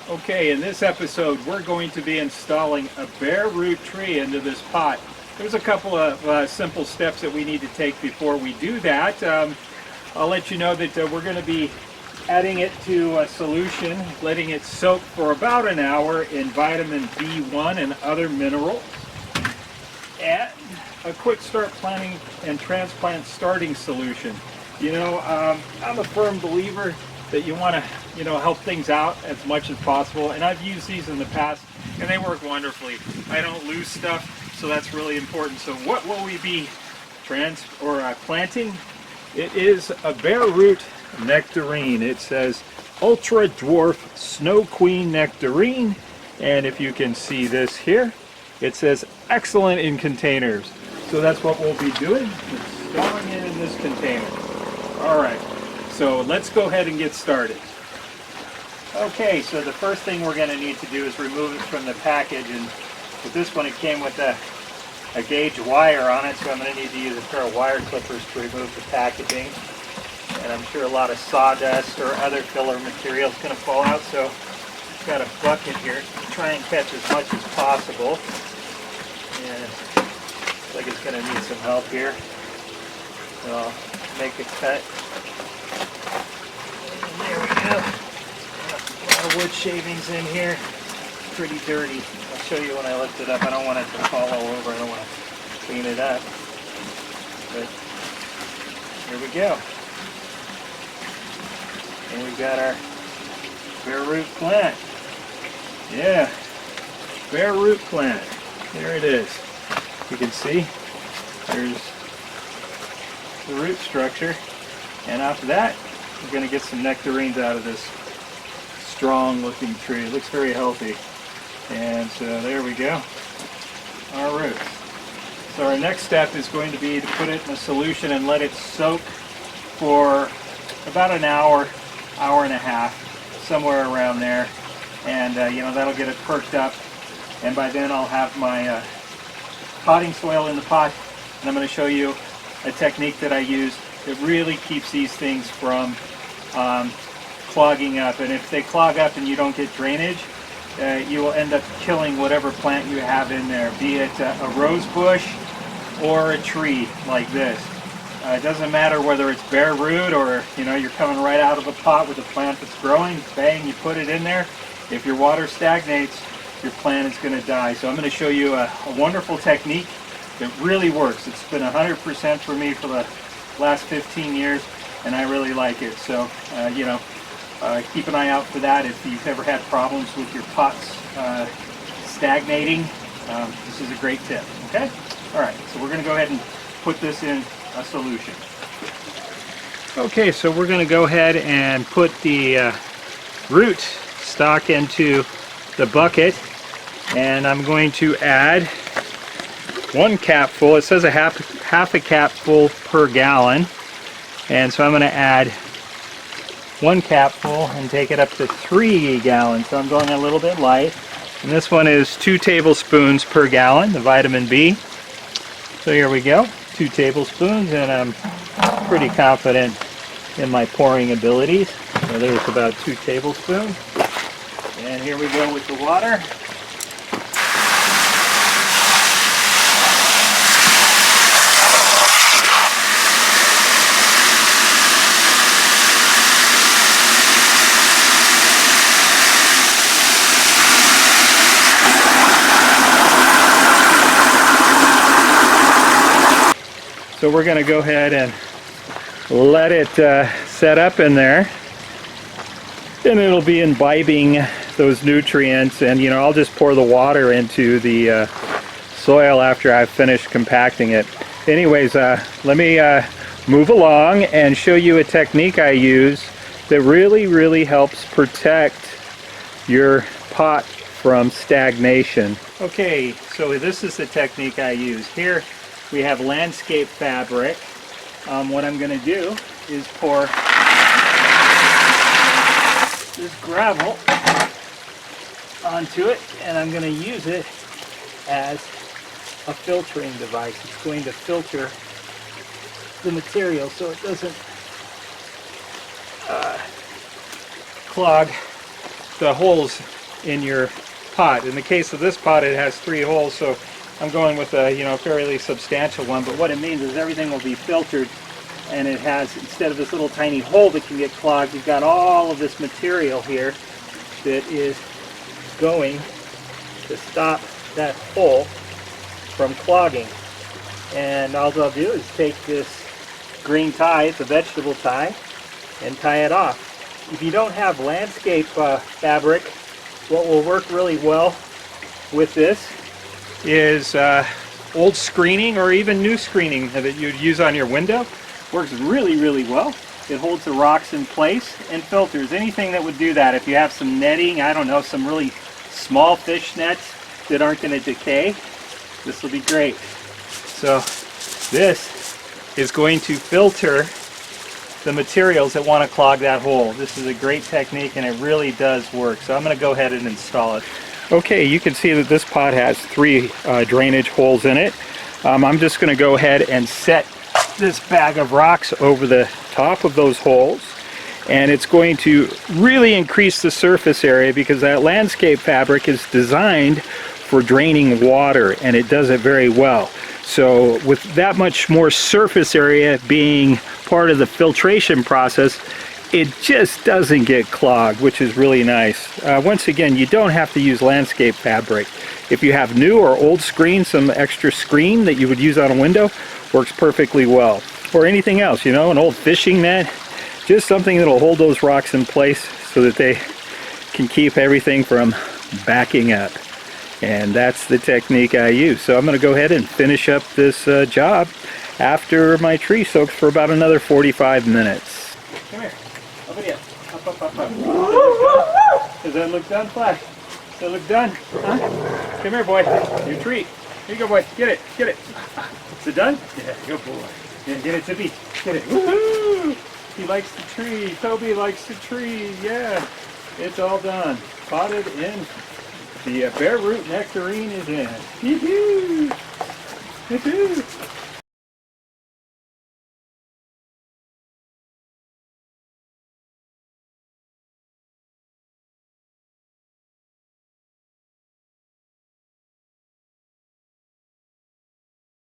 Okay, in this episode we're going to be installing a bare root tree into this pot. There's a couple of simple steps that we need to take before we do that. I'll let you know that we're going to be adding it to a solution, letting it soak for about an hour in vitamin B1 and other minerals. And a quick start planting and transplant starting solution. You know, I'm a firm believer that you want to, help things out as much as possible. And I've used these in the past and they work wonderfully. I don't lose stuff, so that's really important. So what will we be planting? It is a bare root nectarine. It says Ultra Dwarf Snow Queen Nectarine. And if you can see this here, it says excellent in containers. So that's what we'll be doing, installing it in this container. All right, so let's go ahead and get started. Okay, so the first thing we're going to need to do is remove it from the package, and with this one it came with a gauge wire on it, so I'm going to need to use a pair of wire clippers to remove the packaging. And I'm sure a lot of sawdust or other filler material is going to fall out, so I've got a bucket here to try and catch as much as possible. And looks like it's going to need some help here. So I'll make a cut. And there we go. A lot of wood shavings in here. Pretty dirty. I'll show you when I lift it up. I don't want it to fall all over. I don't want to clean it up. But here we go. And we've got our bare root plant. Yeah, bare root plant. There it is. You can see there's the root structure. And after that, we're going to get some nectarines out of this strong looking tree. It looks very healthy. And so there we go, our roots. So our next step is going to be to put it in a solution and let it soak for about an hour, hour and a half, somewhere around there. And that'll get it perked up. And by then I'll have my potting soil in the pot. And I'm going to show you a technique that I use that really keeps these things from clogging up. And if they clog up and you don't get drainage, you will end up killing whatever plant you have in there, be it a rose bush or a tree like this. It doesn't matter whether it's bare root or you're coming right out of a pot with a plant that's growing, bang, you put it in there. If your water stagnates, your plant is going to die. So I'm going to show you a wonderful technique that really works. It's been 100% for me for the last 15 years and I really like it. So keep an eye out for that. If you've ever had problems with your pots stagnating, this is a great tip. Okay? All right, so we're going to go ahead and put this in a solution. Okay, so we're going to go ahead and put the root stock into the bucket, and I'm going to add 1 capful. It says half a capful per gallon, and so I'm going to add 1 capful and take it up to 3 gallons. So I'm going a little bit light. And this one is 2 tablespoons per gallon, the vitamin B. So here we go, 2 tablespoons, and I'm pretty confident in my pouring abilities. So there's about 2 tablespoons. And here we go with the water. So we're going to go ahead and let it set up in there, and it'll be imbibing those nutrients. And I'll just pour the water into the soil after I've finished compacting it. Anyways, let me move along and show you a technique I use that really helps protect your pot from stagnation. Okay, so this is the technique I use. Here we have landscape fabric. What I'm going to do is pour this gravel onto it, and I'm going to use it as a filtering device. It's going to filter the material so it doesn't clog the holes in your pot. In the case of this pot, it has 3 holes, so I'm going with a fairly substantial one. But what it means is everything will be filtered, and it has, instead of this little tiny hole that can get clogged, you've got all of this material here that is going to stop that hole from clogging. And all I'll do is take this green tie, it's a vegetable tie, and tie it off. If you don't have landscape fabric, what will work really well with this is old screening or even new screening that you'd use on your window. Works really, really well. It holds the rocks in place and filters anything that would do that. If you have some netting, I don't know, some really small fish nets that aren't going to decay, this will be great. So this is going to filter the materials that want to clog that hole. This is a great technique and it really does work. So I'm going to go ahead and install it. Okay, you can see that this pot has 3 drainage holes in it. I'm just going to go ahead and set this bag of rocks over the top of those holes, and it's going to really increase the surface area because that landscape fabric is designed for draining water, and it does it very well. So with that much more surface area being part of the filtration process, it just doesn't get clogged, which is really nice. Once again, you don't have to use landscape fabric. If you have new or old screen, some extra screen that you would use on a window, works perfectly well. Or anything else, an old fishing net, just something that'll hold those rocks in place so that they can keep everything from backing up. And that's the technique I use. So I'm going to go ahead and finish up this job after my tree soaks for about another 45 minutes. Come here. Up and up. Up. Does that look done, Flash? Does that look done? Huh? Come here, boy. Your treat. Here you go, boy. Get it. Get it. Is it done? Yeah, good boy. Yeah, get it, Tippy. Get it. Woohoo! He likes the tree. Toby likes the tree. Yeah. It's all done. Potted in. The bare root nectarine is in. Yoo-hoo! Yoo-hoo!